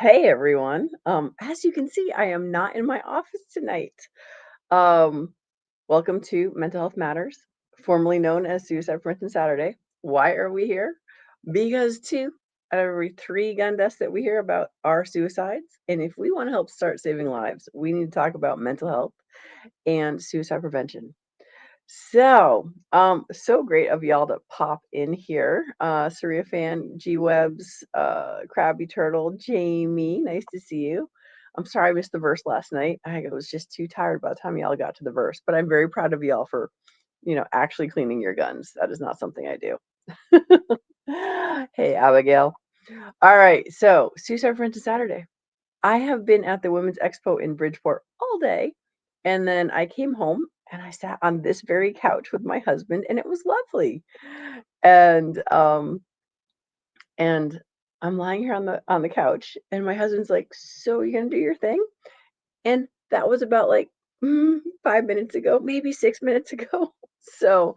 Hey everyone. As you can see, I am not in my office tonight. Um, Welcome to Mental Health Matters, formerly known as Suicide Prevention Saturday. Why are we here? Because two out of every three gun deaths that we hear about are suicides. And if we want to help start saving lives, we need to talk about mental health and suicide prevention. So great of y'all to pop in here. Saria Fan, G Webs, Krabby Turtle, Jamie, nice to see you. I'm sorry I missed the verse last night. I was just too tired by the time y'all got to the verse, but I'm very proud of y'all for, actually cleaning your guns. That is not something I do. Hey, Abigail. All right, so Suicide Prevention Saturday. I have been at the Women's Expo in Bridgeport all day, and then I came home and I sat on this very couch with my husband, and it was lovely. And and I'm lying here on the couch, and my husband's like, "So you gonna do your thing?" And that was about like 5 minutes ago, maybe 6 minutes ago. So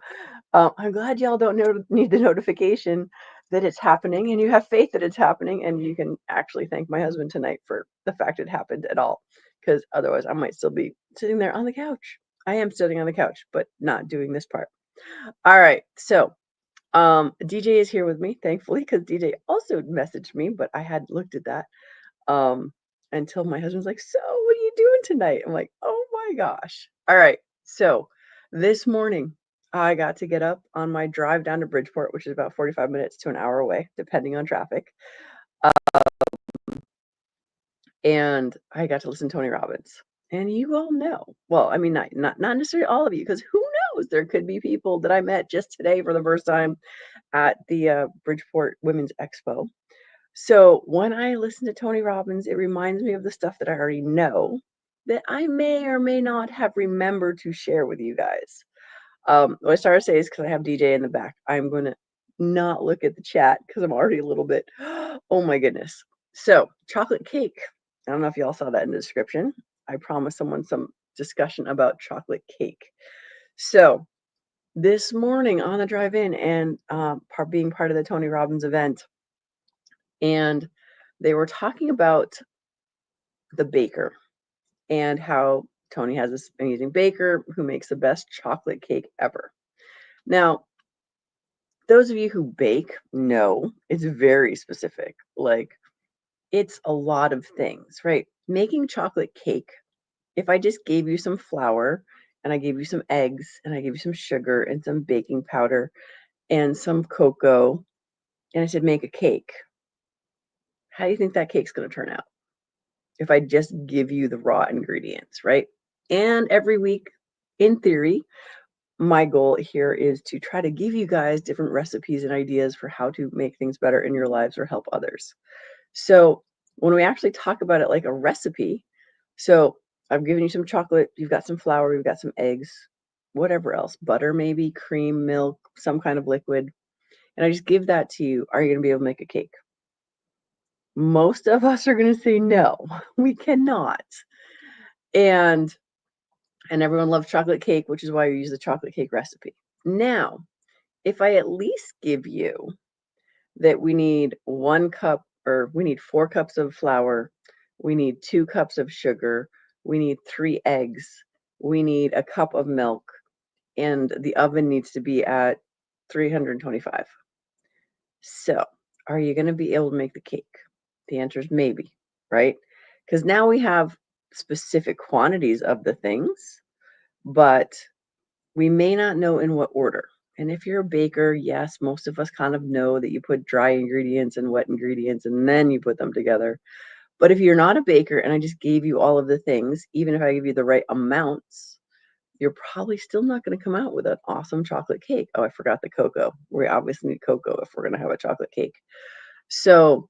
I'm glad y'all don't need the notification that it's happening, and you have faith that it's happening, and you can actually thank my husband tonight for the fact it happened at all, because otherwise I might still be sitting there on the couch. I am sitting on the couch, but not doing this part. All right, so DJ is here with me, thankfully, because DJ also messaged me, but I hadn't looked at that um, until my husband's like, "So, what are you doing tonight?" I'm like, "Oh my gosh." All right. So, this morning, I got to get up on my drive down to Bridgeport, which is about 45 minutes to an hour away, depending on traffic. And I got to listen to Tony Robbins. And you all know, well, I mean, not necessarily all of you, because who knows? There could be people that I met just today for the first time at the Bridgeport Women's Expo. So when I listen to Tony Robbins, it reminds me of the stuff that I already know that I may or may not have remembered to share with you guys. What I started to say is because I have DJ in the back, I'm going to not look at the chat because I'm already a little bit, oh my goodness. So, chocolate cake. I don't know if y'all saw that in the description. I promised someone some discussion about chocolate cake. So, this morning on the drive in and being part of the Tony Robbins event, and they were talking about the baker and how Tony has this amazing baker who makes the best chocolate cake ever. Now, those of you who bake know it's very specific. Like, it's a lot of things, right? Making chocolate cake, if I just gave you some flour and I gave you some eggs and I gave you some sugar and some baking powder and some cocoa and I said, make a cake, how do you think that cake's going to turn out? If I just give you the raw ingredients, right? And every week, in theory, my goal here is to try to give you guys different recipes and ideas for how to make things better in your lives or help others. So when we actually talk about it like a recipe, so I've given you some chocolate, you've got some flour, you've got some eggs, whatever else, butter maybe, cream, milk, some kind of liquid, and I just give that to you. Are you going to be able to make a cake? Most of us are going to say no, we cannot. And everyone loves chocolate cake, which is why we use the chocolate cake recipe. Now, if I at least give you that we need 1 cup, or we need 4 cups of flour, we need 2 cups of sugar, we need 3 eggs, we need a cup of milk, and the oven needs to be at 325. So, are you going to be able to make the cake? The answer is maybe, right? Because now we have specific quantities of the things, but we may not know in what order. And if you're a baker, yes, most of us kind of know that you put dry ingredients and wet ingredients and then you put them together. But if you're not a baker and I just gave you all of the things, even if I give you the right amounts, you're probably still not going to come out with an awesome chocolate cake. Oh, I forgot the cocoa. We obviously need cocoa if we're going to have a chocolate cake. So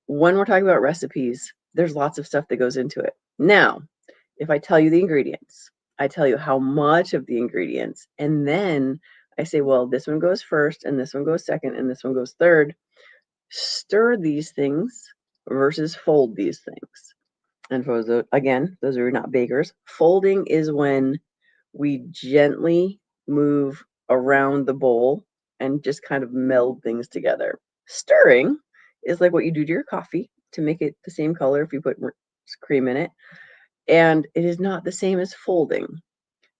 when we're talking about recipes, there's lots of stuff that goes into it. Now, if I tell you the ingredients, I tell you how much of the ingredients, and then I say, well, this one goes first, and this one goes second, and this one goes third. Stir these things versus fold these things. And for those, again, those who are not bakers, folding is when we gently move around the bowl and just kind of meld things together. Stirring is like what you do to your coffee to make it the same color if you put cream in it. And it is not the same as folding.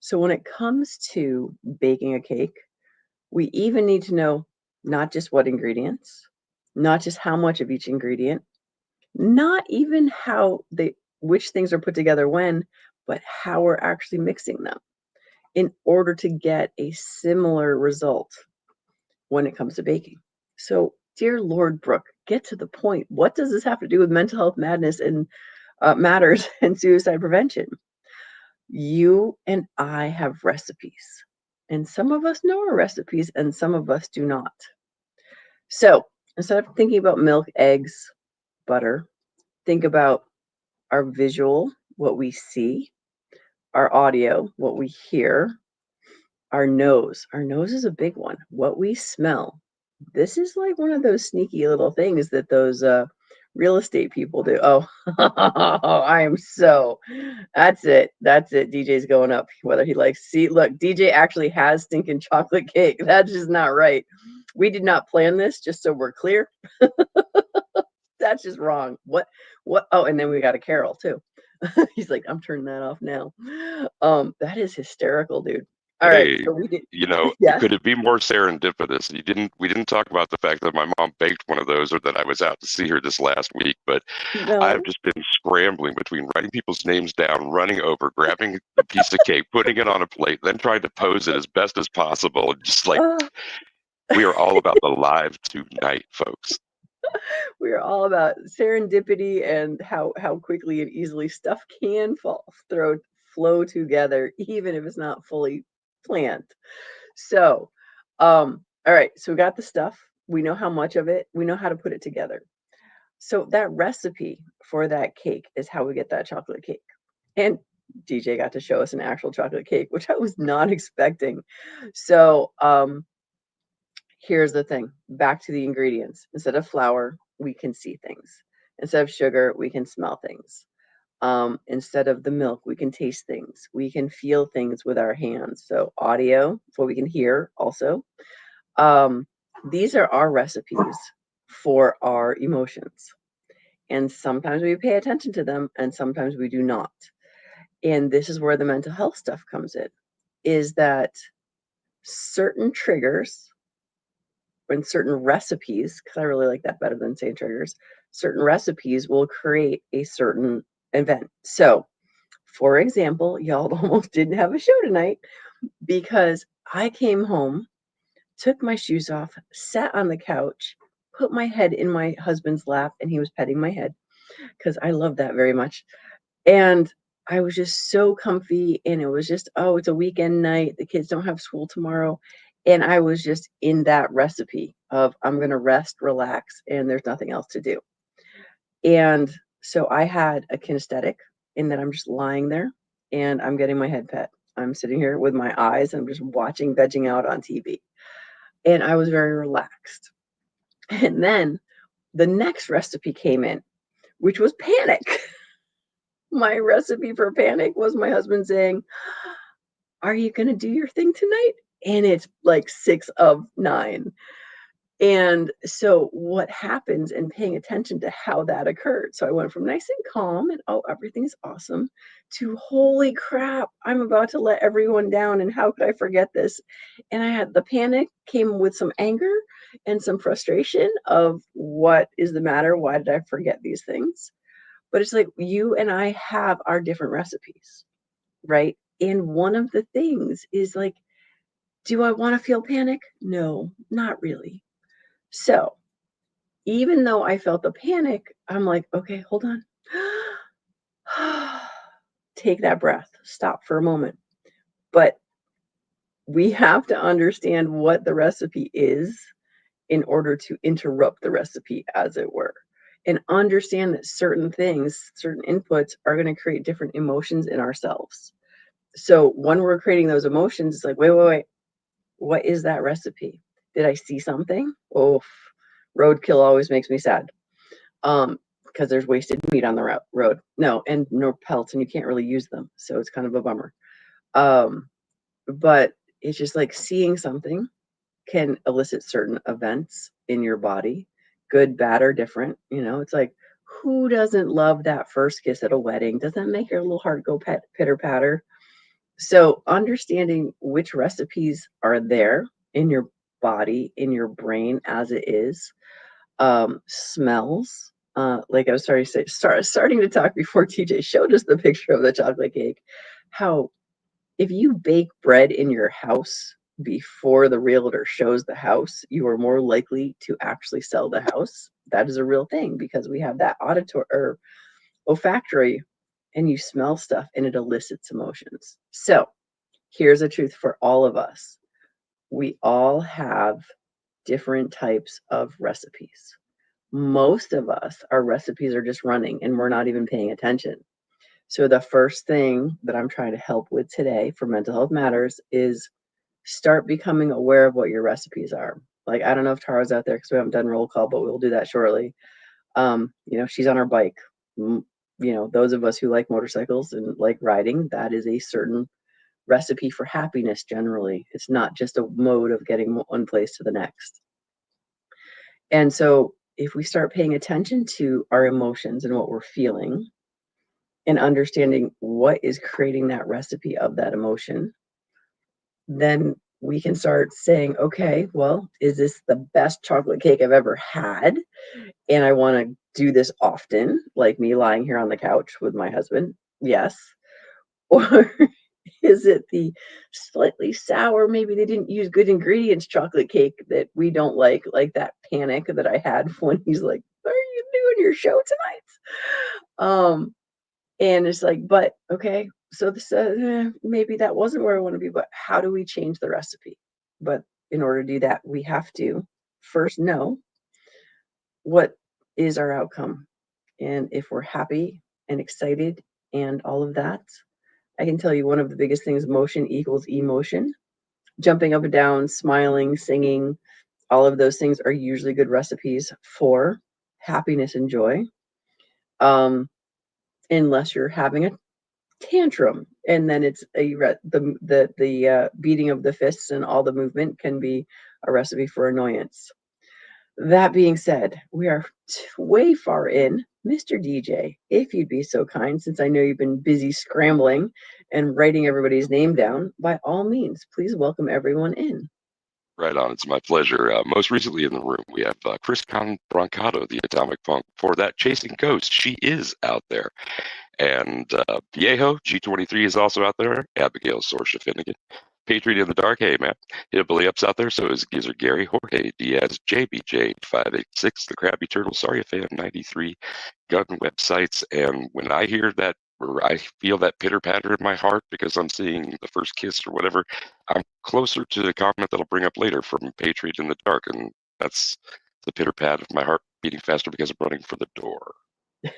So when it comes to baking a cake, we even need to know not just what ingredients, not just how much of each ingredient, not even which things are put together when, but how we're actually mixing them in order to get a similar result when it comes to baking. So, dear Lord Brooke, get to the point. What does this have to do with mental health madness and matters and suicide prevention? You and I have recipes, and some of us know our recipes and some of us do not. So, instead of thinking about milk, eggs, butter, think about our visual, what we see, our audio, what we hear, our nose. Our nose is a big one. What we smell. This is like one of those sneaky little things that those real estate people do. Oh, I am so. That's it. That's it. DJ's going up. Whether he likes. See, look, DJ actually has stinking chocolate cake. That's just not right. We did not plan this. Just so we're clear. That's just wrong. What? Oh, and then we got a Carol too. He's like, I'm turning that off now. That is hysterical, dude. All right, Hey, so we did. you know, Yes. could it be more serendipitous? We didn't talk about the fact that my mom baked one of those or that I was out to see her this last week, but I've No. just been scrambling between writing people's names down, running over, grabbing a piece of cake, putting it on a plate, then trying to pose it as best as possible. Just like Uh, we are all about the live tonight, folks. we're all about serendipity and how quickly and easily stuff can flow together, even if it's not fully planned. So, all right, so we got the stuff. We know how much of it. We know how to put it together. So that recipe for that cake is how we get that chocolate cake. And DJ got to show us an actual chocolate cake, which I was not expecting. So, here's the thing. Back to the ingredients. Instead of flour, we can see things. Instead of sugar, we can smell things. Instead of the milk, we can taste things. We can feel things with our hands. So audio, what we can hear also. Um, these are our recipes for our emotions. And sometimes we pay attention to them and sometimes we do not. And this is where the mental health stuff comes in, is that certain triggers and certain recipes, because I really like that better than saying triggers, certain recipes will create a certain event. So, for example, y'all almost didn't have a show tonight because I came home, took my shoes off, sat on the couch, put my head in my husband's lap, and he was petting my head because I love that very much. And I was just so comfy, and it was just, oh, it's a weekend night. The kids don't have school tomorrow. And I was just in that recipe of I'm going to rest, relax, and there's nothing else to do. And so I had a kinesthetic in that I'm just lying there and I'm getting my head pet. I'm sitting here with my eyes and I'm just watching vegging out on TV. And I was very relaxed. And then the next recipe came in, which was panic. My recipe for panic was my husband saying, are you going to do your thing tonight? And it's like 6 of 9. And so what happens in paying attention to how that occurred? So I went from nice and calm and, oh, everything's awesome, to holy crap, I'm about to let everyone down. And how could I forget this? And I had the panic came with some anger and some frustration of what is the matter? Why did I forget these things? But it's like you and I have our different recipes, right? And one of the things is like, do I want to feel panic? No, not really. So even though I felt the panic, I'm like, okay, hold on. Take that breath, stop for a moment. But we have to understand what the recipe is in order to interrupt the recipe, as it were, and understand that certain things, certain inputs are going to create different emotions in ourselves. So when we're creating those emotions, it's like, wait, what is that recipe? Did I see something? Oh, roadkill always makes me sad. Because there's wasted meat on the road. No, and no pelts, and you can't really use them. So it's kind of a bummer. But it's just like seeing something can elicit certain events in your body, good, bad, or different. You know, it's like, Who doesn't love that first kiss at a wedding? Doesn't that make your little heart go pitter patter? So understanding which recipes are there in your body, in your brain as it is, smells. Like I was starting to talk before TJ showed us the picture of the chocolate cake. How if you bake bread in your house before the realtor shows the house, you are more likely to actually sell the house. That is a real thing because we have that auditory or olfactory, and you smell stuff and it elicits emotions. So here's a truth for all of us. We all have different types of recipes. Most of us, our recipes are just running and we're not even paying attention. So the first thing that I'm trying to help with today for Mental Health Matters is start becoming aware of what your recipes are. Like, I don't know if Tara's out there because we haven't done roll call, but we'll do that shortly. She's on her bike. Those of us who like motorcycles and like riding, that is a certain recipe for happiness generally. It's not just a mode of getting one place to the next. And so if we start paying attention to our emotions and what we're feeling and understanding what is creating that recipe of that emotion, then we can start saying, okay, well, is this the best chocolate cake I've ever had? And I want to do this often, like me lying here on the couch with my husband. Yes. Or is it the slightly sour, maybe they didn't use good ingredients chocolate cake that we don't like that panic that I had when he's like, "Are you doing your show tonight?" And it's like, but okay, so this maybe that wasn't where I want to be, but how do we change the recipe? But in order to do that, we have to first know what is our outcome. And if we're happy and excited and all of that, I can tell you one of the biggest things, motion equals emotion. Jumping up and down, smiling, singing, all of those things are usually good recipes for happiness and joy. Unless you're having a tantrum, and then it's the beating of the fists and all the movement can be a recipe for annoyance. That being said, we are way far in. Mr. DJ, if you'd be so kind, since I know you've been busy scrambling and writing everybody's name down, by all means, please welcome everyone in. Right on. It's my pleasure. Most recently in the room, we have Chris Brancato, the Atomic Punk. For that, Chasing Ghost, she is out there. And Viejo, G23 is also out there. Abigail Sorsha Finnegan. Patriot in the Dark, hey man. Hillbilly Up's out there, so is Gizzard Gary, Jorge Diaz, JBJ586, The Krabby Turtle, Sorry Fan 93, Gun Websites. And when I hear that, or I feel that pitter patter in my heart because I'm seeing the first kiss or whatever, I'm closer to the comment that'll bring up later from Patriot in the Dark. And that's the pitter pat of my heart beating faster because I'm running for the door.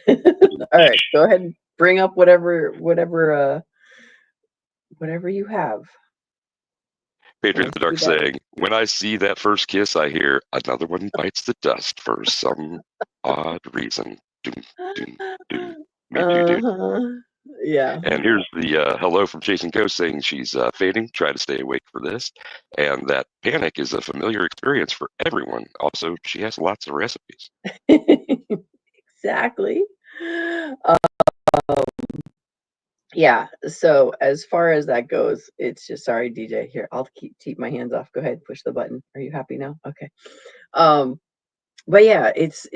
All right, go ahead and bring up whatever you have. Patriot in the Dark saying, when I see that first kiss, I hear another one bites the dust for some odd reason. Doom, doom, doom. Yeah. And here's the hello from Chasing Ghost saying she's fading. Try to stay awake for this. And that panic is a familiar experience for everyone. Also, she has lots of recipes. Exactly. Yeah, so as far as that goes, it's just sorry, DJ. Here, I'll keep my hands off. Go ahead, push the button. Are you happy now? Okay. But yeah, it's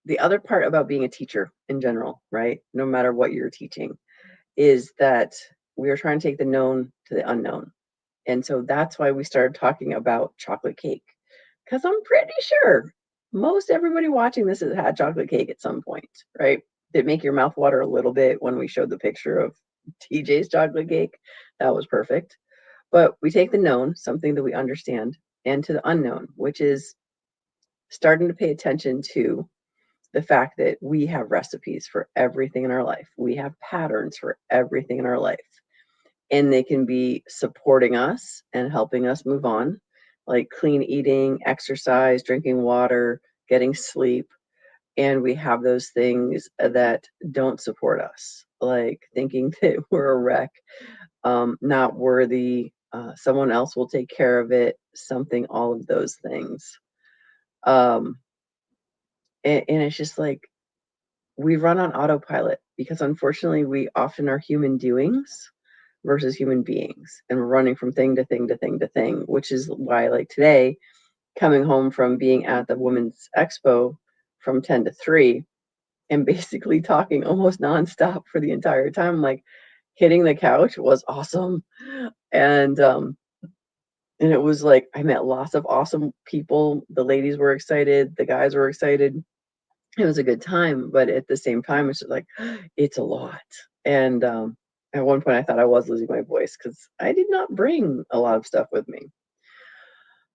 the other part about being a teacher in general, right? No matter what you're teaching, is that we are trying to take the known to the unknown. And so that's why we started talking about chocolate cake. Because I'm pretty sure most everybody watching this has had chocolate cake at some point, right? Did it make your mouth water a little bit when we showed the picture of TJ's chocolate cake? That was perfect. But we take the known, something that we understand, and to the unknown, which is starting to pay attention to the fact that we have recipes for everything in our life. We have patterns for everything in our life. And they can be supporting us and helping us move on, like clean eating, exercise, drinking water, getting sleep. And we have those things that don't support us, like thinking that we're a wreck, not worthy, someone else will take care of it, something, all of those things. And it's just like we run on autopilot because unfortunately we often are human doings versus human beings, and we're running from thing to thing to thing to thing, which is why, like today, coming home from being at the Women's Expo from 10 to 3 and basically talking almost nonstop for the entire time, like hitting the couch was awesome. And and it was like I met lots of awesome people. The ladies were excited, the guys were excited. It was a good time, but at the same time, it's just like it's a lot. And at one point, I thought I was losing my voice because I did not bring a lot of stuff with me.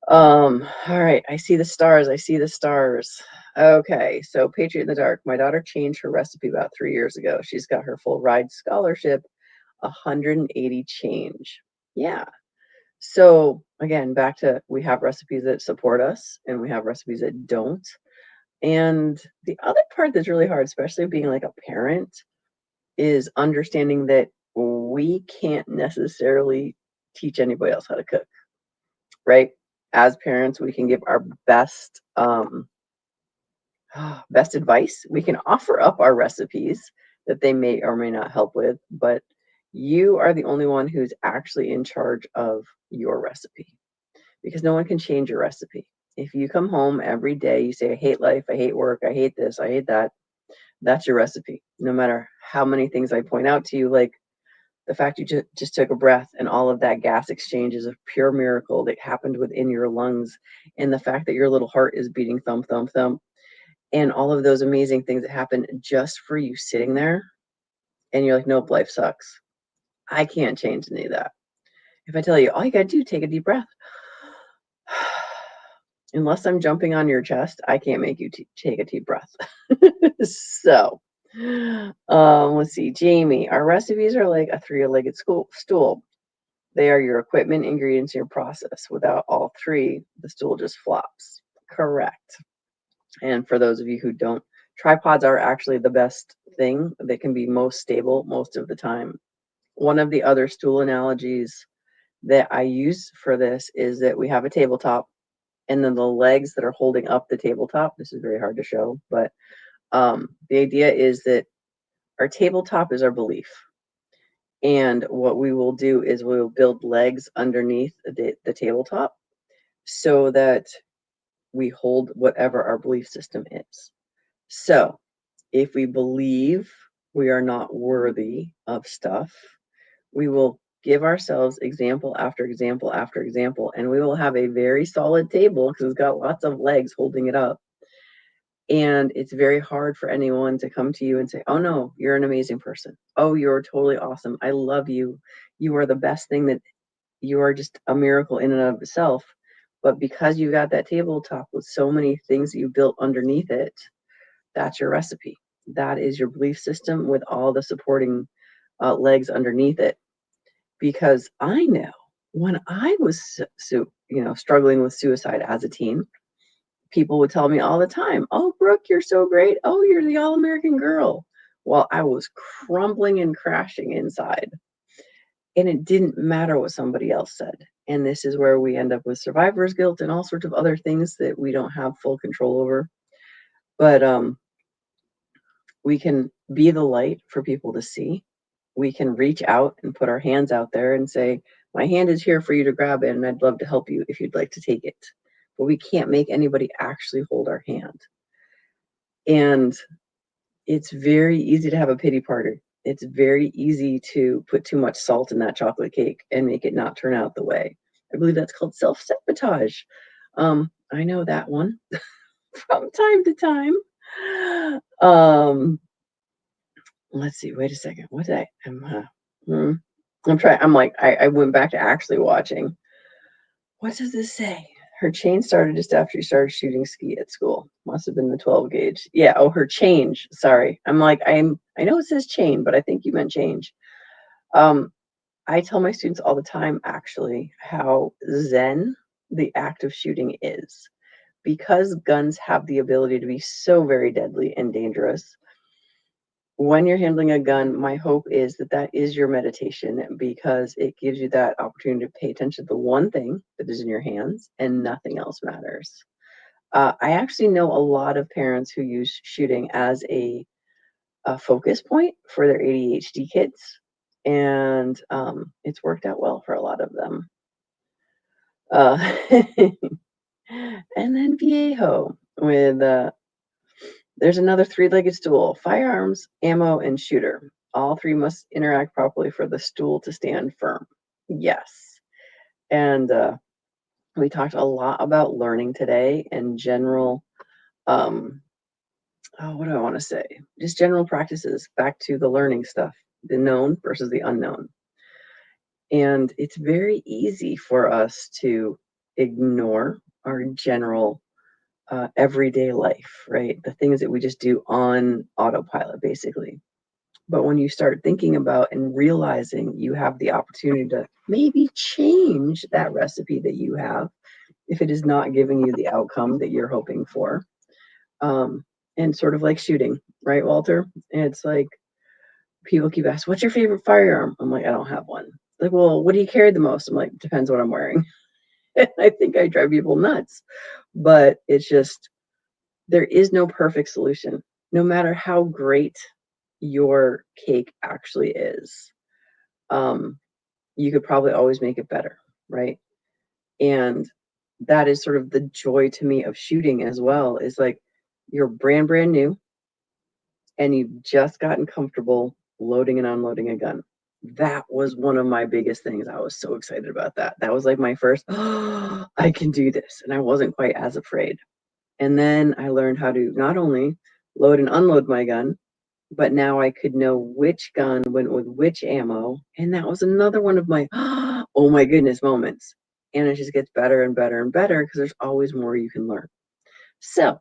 All right, I see the stars. I see the stars. Okay, so Patriot in the Dark. My daughter changed her recipe about 3 years ago. She's got her full ride scholarship, 180 change. Yeah. So again, back to we have recipes that support us and we have recipes that don't. And the other part that's really hard, especially being like a parent, is understanding that we can't necessarily teach anybody else how to cook, right? As parents, we can give our best advice. We can offer up our recipes that they may or may not help with, but you are the only one who's actually in charge of your recipe because no one can change your recipe. If you come home every day, you say, I hate life, I hate work, I hate this, I hate that, that's your recipe. No matter how many things I point out to you, like the fact you just took a breath and all of that gas exchange is a pure miracle that happened within your lungs. And the fact that your little heart is beating thump, thump, thump, and all of those amazing things that happen just for you sitting there. And you're like, nope, life sucks. I can't change any of that. If I tell you, all you got to do, take a deep breath. Unless I'm jumping on your chest, I can't make you take a deep breath. So, let's see, Jamie, our recipes are like a three-legged stool. They are your equipment, ingredients, your process. Without all three, the stool just flops. Correct. And for those of you who don't, tripods are actually the best thing. They can be most stable most of the time. One of the other stool analogies that I use for this is that we have a tabletop and then the legs that are holding up the tabletop. This is very hard to show, but the idea is that our tabletop is our belief. And what we will do is we will build legs underneath the tabletop so that we hold whatever our belief system is. So if we believe we are not worthy of stuff, we will give ourselves example after example after example, and we will have a very solid table because it's got lots of legs holding it up. And it's very hard for anyone to come to you and say, oh no, you're an amazing person. Oh, you're totally awesome. I love you. You are the best thing, that you are just a miracle in and of itself. But because you got that tabletop with so many things that you built underneath it, that's your recipe. That is your belief system with all the supporting legs underneath it. Because I know when I was struggling with suicide as a teen, people would tell me all the time, oh, Brooke, you're so great. Oh, you're the all-American girl. While I was crumbling and crashing inside. And it didn't matter what somebody else said. And this is where we end up with survivor's guilt and all sorts of other things that we don't have full control over. But we can be the light for people to see. We can reach out and put our hands out there and say, my hand is here for you to grab it, and I'd love to help you if you'd like to take it. But we can't make anybody actually hold our hand. And it's very easy to have a pity party. It's very easy to put too much salt in that chocolate cake and make it not turn out the way. I believe that's called self-sabotage. I know that one from time to time. Let's see. Wait a second. What did I'm trying. I went back to actually watching. What does this say? Her chain started just after she started shooting ski at school. Must have been the 12 gauge. Yeah. Oh, her change. Sorry. I know it says chain, but I think you meant change. I tell my students all the time, actually, how zen the act of shooting is. Because guns have the ability to be so very deadly and dangerous, when you're handling a gun, my hope is that that is your meditation, because it gives you that opportunity to pay attention to the one thing that is in your hands and nothing else matters. I actually know a lot of parents who use shooting as a focus point for their ADHD kids, and it's worked out well for a lot of them. Uh, and then Viejo with there's another three-legged stool: firearms, ammo, and shooter. All three must interact properly for the stool to stand firm. Yes. And we talked a lot about learning today and general, what do I want to say? Just general practices back to the learning stuff, the known versus the unknown. And it's very easy for us to ignore our general everyday life, right? The things that we just do on autopilot, basically. But when you start thinking about and realizing you have the opportunity to maybe change that recipe that you have, if it is not giving you the outcome that you're hoping for, and sort of like shooting, right, Walter? And it's like people keep asking, "What's your favorite firearm?" I'm like, "I don't have one." Like, "Well, what do you carry the most?" I'm like, "Depends what I'm wearing." I think I drive people nuts, but it's just there is no perfect solution. No matter how great your cake actually is, you could probably always make it better, right? And that is sort of the joy to me of shooting as well, is like you're brand new and you've just gotten comfortable loading and unloading a gun. That was one of my biggest things. I was so excited about that. That was like my first, "Oh, I can do this." And I wasn't quite as afraid. And then I learned how to not only load and unload my gun, but now I could know which gun went with which ammo. And that was another one of my, "Oh my goodness" moments. And it just gets better and better and better because there's always more you can learn. So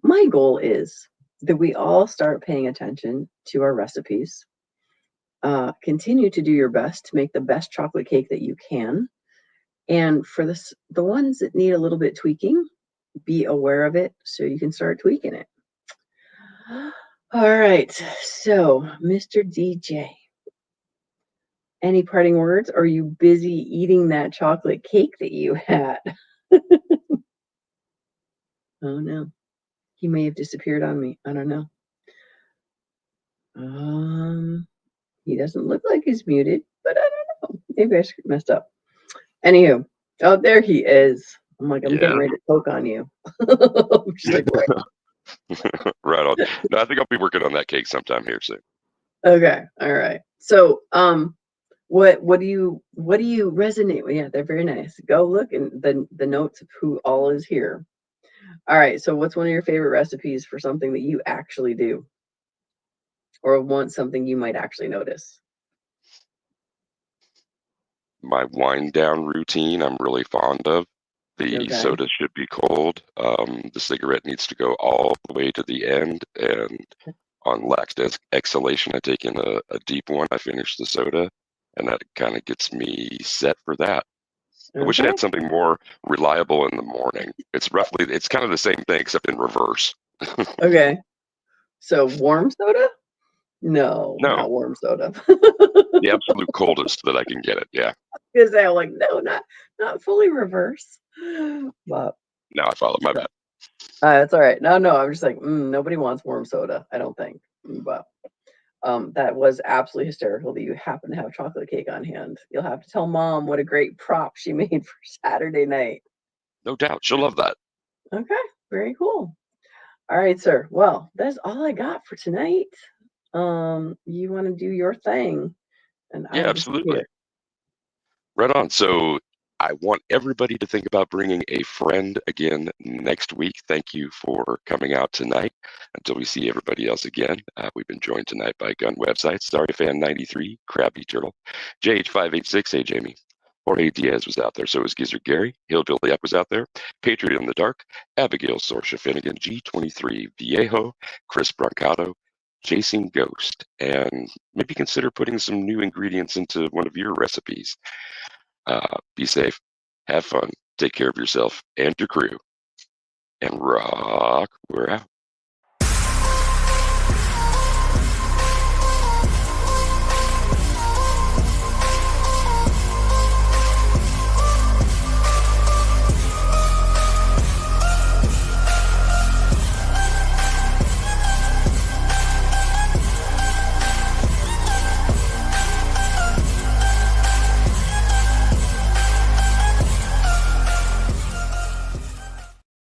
my goal is that we all start paying attention to our recipes. Continue to do your best to make the best chocolate cake that you can. And for the ones that need a little bit tweaking, be aware of it so you can start tweaking it. All right. So, Mr. DJ, any parting words? Or are you busy eating that chocolate cake that you had? Oh no. He may have disappeared on me. I don't know. He doesn't look like he's muted, but I don't know. Maybe I messed up. Anywho, oh, there he is. I'm like, I'm getting ready to poke on you. She's like, right. Right on. No, I think I'll be working on that cake sometime here soon. Okay, all right. So, what do you resonate with? Yeah, they're very nice. Go look in the notes of who all is here. All right. So, what's one of your favorite recipes for something that you actually do, or want something you might actually notice? My wind down routine, I'm really fond of. The Okay. soda should be cold. The cigarette needs to go all the way to the end. And on last exhalation, I take in a deep one. I finish the soda, and that kind of gets me set for that. I wish I Okay. had something more reliable in the morning. It's kind of the same thing, except in reverse. Okay. So, warm soda? No, No, not warm soda. the absolute coldest that I can get it. Yeah. Because I'm like, no, not fully reverse. But Now I follow. My bad. it's all right. No, I'm just like, nobody wants warm soda, I don't think. But that was absolutely hysterical that you happen to have chocolate cake on hand. You'll have to tell mom what a great prop she made for Saturday night. No doubt. She'll love that. Okay, very cool. All right, sir. Well, that's all I got for tonight. You want to do your thing, and I Yeah, will absolutely. disappear. Right on. So I want everybody to think about bringing a friend again next week. Thank you for coming out tonight. Until we see everybody else again, we've been joined tonight by Gun Websites, StarryFan93, Krabby Turtle, JH586, hey Jamie. Jorge Diaz was out there, so was Gizzard Gary. Hillbilly Up was out there. Patriot in the Dark, Abigail Sorsha Finnegan, G23, Viejo, Chris Brancato, Chasing Ghost, and maybe consider putting some new ingredients into one of your recipes. Be safe, have fun, take care of yourself and your crew, and rock. We're out.